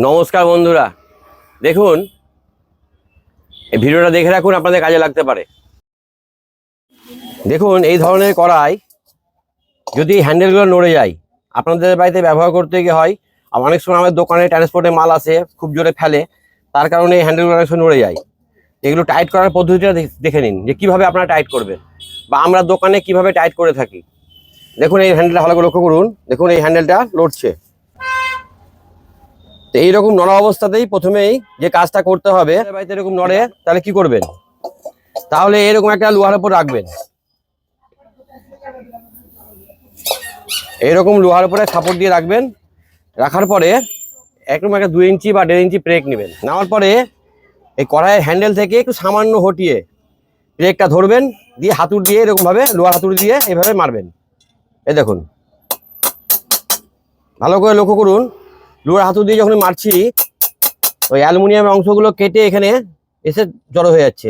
নমস্কার বন্ধুরা, দেখুন এই ভিডিওটা দেখে রাখুন, আপনাদের কাজে লাগতে পারে। দেখুন এই ধরনের কড়াই যদি হ্যান্ডেলগুলো নড়ে যায়, আপনাদের বাড়িতে ব্যবহার করতে গিয়ে হয়। আর অনেক সময় আমাদের দোকানে ট্রান্সপোর্টে মাল আসে, খুব জোরে ফেলে, তার কারণে এই হ্যান্ডেলগুলো অনেক সময় নড়ে যায়। এগুলো টাইট করার পদ্ধতিটা দেখে নিন যে কীভাবে আপনারা টাইট করবেন, বা আমরা দোকানে কিভাবে টাইট করে থাকি। দেখুন এই হ্যান্ডেলটা ভালো করে লক্ষ্য করুন, দেখুন এই হ্যান্ডেলটা লড়ছে। তো এইরকম নড়া অবস্থাতেই প্রথমেই যে কাজটা করতে হবে, বাড়িতে এরকম নড়ে তাহলে কি করবেন, তাহলে এরকম একটা লোহার উপর রাখবেন, এরকম লোহার উপরে সাপোর্ট দিয়ে রাখবেন। রাখার পরে একদম একটা 2 ইঞ্চি বা 1.5 ইঞ্চি ব্রেক নেবেন। নেওয়ার পরে এই কড়াইয়ের হ্যান্ডেল থেকে একটু সামান্য হটিয়ে ব্রেকটা ধরবেন, দিয়ে হাতুড় দিয়ে এরকমভাবে লোহার হাতুড়ি দিয়ে এইভাবে মারবেন। এই দেখুন ভালো করে লক্ষ্য করুন, লোহার হাতুড়ি দিয়ে যখন মারছি ওই অ্যালুমিনিয়াম অংশগুলো কেটে এখানে এসে জড়ো হয়ে যাচ্ছে।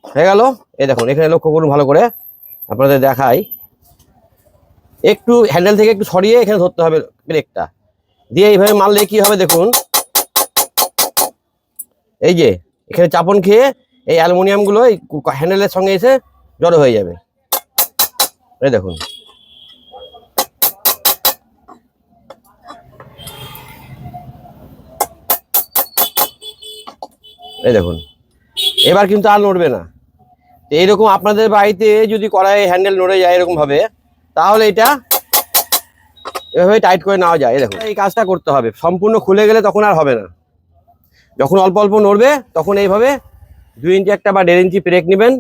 হয়ে গেল। এই দেখুন এখানে লক্ষ্য করুন, ভালো করে আপনাদের দেখাই। একটু হ্যান্ডেল থেকে একটু সরিয়ে এখানে ধরতে হবে ব্রেকটা দিয়ে, এইভাবে মারলে কি হবে দেখুন, এই যে এখানে চাপন খেয়ে এই অ্যালুমিনিয়ামগুলো এই হ্যান্ডেলের সঙ্গে এসে জড়ো হয়ে যাবে। এই দেখুন এই দেখুন এবার কিন্তু আর নড়বে না। এইরকম আপনাদের বাড়িতে যদি কড়াই হ্যান্ডেল নড়ে যায় এরকম ভাবে, তাহলে এটা এভাবে টাইট করে নেওয়া যায়। দেখুন এই কাজটা করতে হবে, সম্পূর্ণ খুলে গেলে তখন আর হবে না। যখন অল্প অল্প নড়বে তখন এইভাবে 2 ইঞ্চি একটা বা 1.5 ইঞ্চি ব্রেক নেবেন,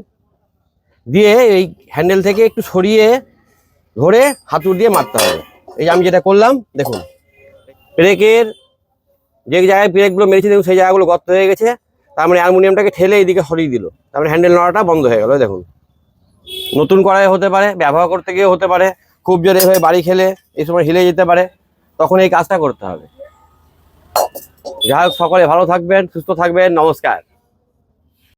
দিয়ে এই হ্যান্ডেল থেকে একটু সরিয়ে ধরে হাতুড় দিয়ে মারতে হবে। এই যে আমি যেটা করলাম দেখুন, ব্রেকের যে জায়গায় ব্রেকগুলো মেরেছি দেখুন সেই জায়গাগুলো গর্ত হয়ে গেছে, তার মানে অ্যালুমিনিয়ামটাকে ঠেলে এইদিকে সরিয়ে দিল, তারপরে হ্যান্ডেল নড়াটা বন্ধ হয়ে গেল। দেখুন নতুন কড়াই হতে পারে, ব্যবহার করতে গিয়ে হতে পারে, খুব জোরে হয়ে বাড়ি খেলে এই সময় হিলে যেতে পারে, তখন এই কাজটা করতে হবে। যাই হোক, সকলে ভালো থাকবেন, সুস্থ থাকবেন, নমস্কার।